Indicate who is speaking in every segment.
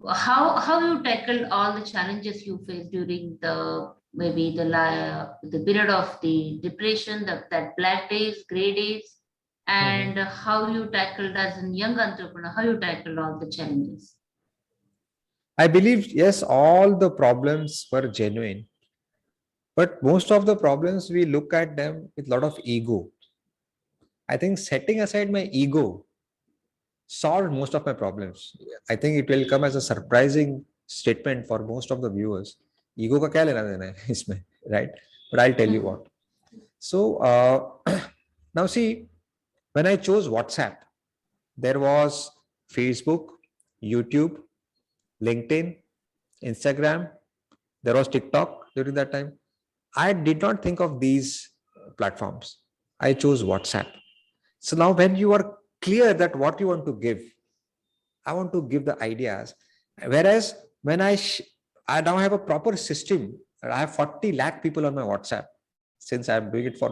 Speaker 1: how you tackled all the challenges you faced during the period of the depression, that black days, gray days,
Speaker 2: Mhm.
Speaker 1: and how you tackled as a young entrepreneur, how you tackled all the challenges.
Speaker 2: I believe, yes, all the problems were genuine, but most of the problems we look at them with a lot of ego. I think setting aside my ego solved most of my problems. I think it will come as a surprising statement for most of the viewers. Ego का क्या लेना देना है इसमें, right? But I'll tell you
Speaker 1: Mhm.
Speaker 2: what. So now see, when I chose WhatsApp, there was Facebook, YouTube, LinkedIn, Instagram, there was TikTok during that time. I did not think of these platforms. I chose WhatsApp. So now when you are clear that what you want to give, I want to give the ideas. Whereas when I now have a proper system. I have 40 lakh people on my WhatsApp since I'm doing it for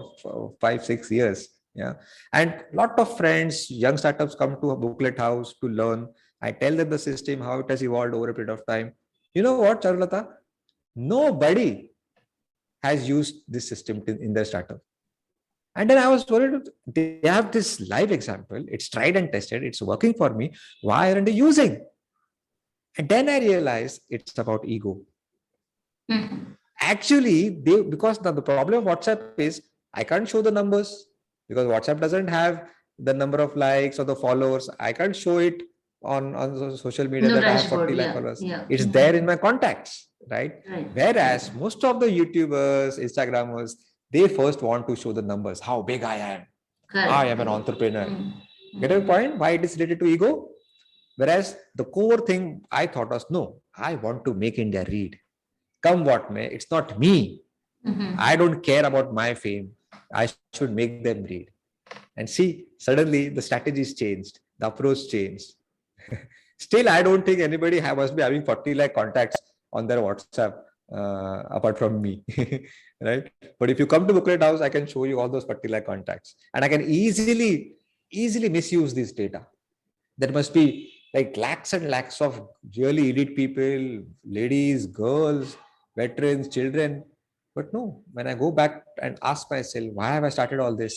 Speaker 2: 5, 6 years. Yeah. And lot of friends, young startups come to a booklet house to learn. I tell them the system, how it has evolved over a period of time. You know what, Charulata? Nobody has used this system in their startup. And then I was worried, they have this live example, it's tried and tested, it's working for me. Why aren't they using? And then I realized it's about ego.
Speaker 1: Mhm.
Speaker 2: Actually, because the problem of WhatsApp is I can't show the numbers because WhatsApp doesn't have the number of likes or the followers. I can't show it on social media
Speaker 1: No
Speaker 2: that I have
Speaker 1: dashboard,
Speaker 2: 40 lakh
Speaker 1: yeah,
Speaker 2: followers.
Speaker 1: yeah.
Speaker 2: It's there in
Speaker 1: Mhm.
Speaker 2: my contacts, right?
Speaker 1: Right.
Speaker 2: Whereas most of the YouTubers, Instagrammers, they first want to show the numbers, how big I am. I
Speaker 1: Correct,
Speaker 2: am an
Speaker 1: correct.
Speaker 2: entrepreneur.
Speaker 1: Mm.
Speaker 2: Get a
Speaker 1: Mm.
Speaker 2: point? Why it is related to ego? Whereas the core thing I thought was, no, I want to make India read. Come what may, it's not me. I
Speaker 1: Mhm.
Speaker 2: don't care about my fame. I should make them read. And see, suddenly the strategies changed, the approach changed. Still, I don't think anybody must be having 40 lakh contacts on their WhatsApp apart from me. Right? But if you come to Booklet House, I can show you all those 40 lakh contacts. And I can easily misuse this data. There must be like lakhs and lakhs of really elite people, ladies, girls, veterans, children. But no, when I go back and ask myself, why have I started all this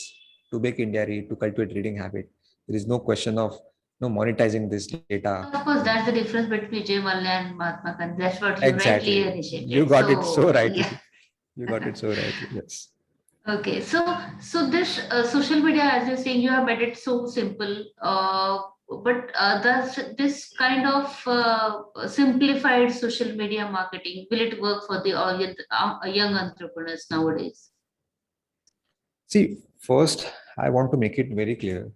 Speaker 2: to make India read, to cultivate reading habit? There is no question of no monetizing this data.
Speaker 1: Of course, that's the difference between Vijay Mallya and Mahatma Gandhi. That's what you rightly
Speaker 2: Exactly. You
Speaker 1: initiated.
Speaker 2: got it so
Speaker 1: So,
Speaker 2: rightly.
Speaker 1: yeah.
Speaker 2: You got it so rightly. Yes.
Speaker 1: Okay, so this social media, as you're saying, you have made it so simple. But does this kind of simplified social media marketing, will it work for the young entrepreneurs nowadays?
Speaker 2: See, first, I want to make it very clear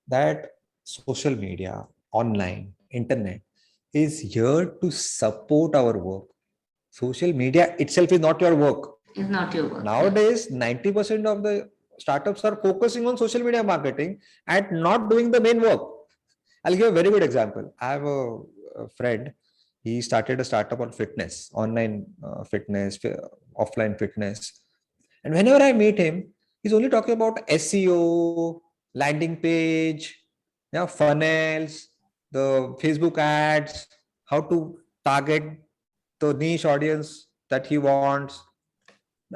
Speaker 2: that social media, online, internet is here to support our work. Social media itself is not your work.
Speaker 1: It's not your work, yeah.
Speaker 2: Nowadays, 90% of the startups are focusing on social media marketing and not doing the main work. I'll give a very good example. I have a friend. He started a startup on fitness, online fitness, offline fitness. And whenever I meet him, he's only talking about SEO, landing page, yeah, funnels, the Facebook ads, how to target the niche audience that he wants.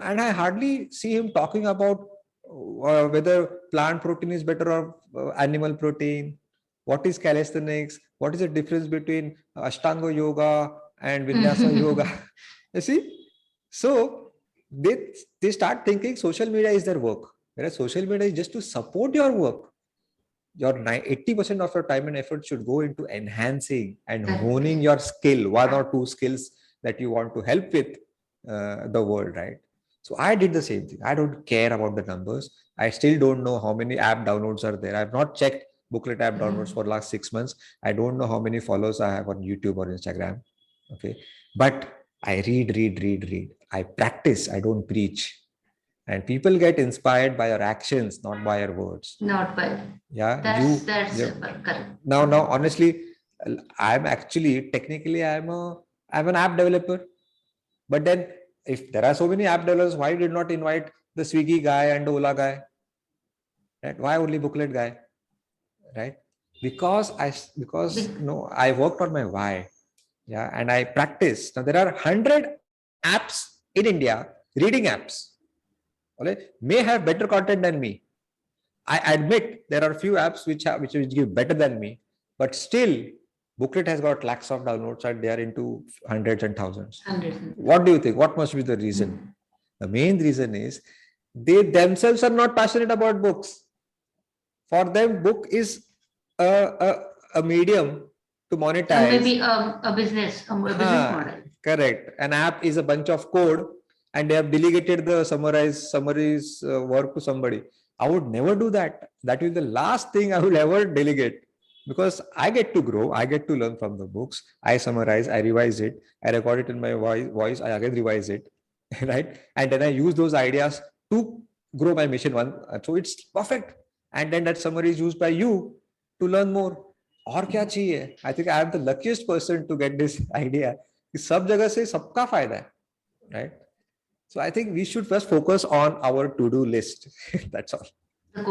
Speaker 2: And I hardly see him talking about whether plant protein is better or animal protein. What is calisthenics? What is the difference between Ashtanga yoga and Vinyasa yoga? You see? So they start thinking social media is their work, whereas social media is just to support your work. Your 80% of your time and effort should go into enhancing and
Speaker 1: Correct.
Speaker 2: honing your skill, one or two skills that you want to help with the world, right? So I did the same thing. I don't care about the numbers. I still don't know how many app downloads are there. I've not checked booklet app downloads for last 6 months. I don't know how many followers I have on YouTube or Instagram. Okay. But I read. I practice. I don't preach. And people get inspired by your actions, not by your words.
Speaker 1: Not bad.
Speaker 2: Yeah,
Speaker 1: That's
Speaker 2: yeah.
Speaker 1: correct.
Speaker 2: Now, honestly, I'm actually technically I'm an app developer. But then, if there are so many app developers, why did not invite the Swiggy guy and the Ola guy? Right? Why only booklet guy? Right? because I worked on my why. Yeah, and I practice. Now there are 100 apps in India, reading apps. Okay, may have better content than me. I admit there are few apps which give better than me, but still, Booklet has got lakhs of downloads and they are into hundreds and thousands. What do you think? What must be the reason? The main reason is they themselves are not passionate about books. For them, book is a medium to monetize.
Speaker 1: Maybe a business model.
Speaker 2: Correct. An app is a bunch of code and they have delegated the summaries work to somebody. I would never do that. That is the last thing I will ever delegate, because I get to grow, I get to learn from the books. I summarize, I revise it, I record it in my voice, I again revise it, right? And then I use those ideas to grow my mission one. So it's perfect. And then that summary is used by you to learn more. और क्या चाहिए? I think I am the luckiest person to get this idea. कि सब जगह से सबका फायदा है, right? So I think we should first focus on our to-do list. That's all.
Speaker 1: The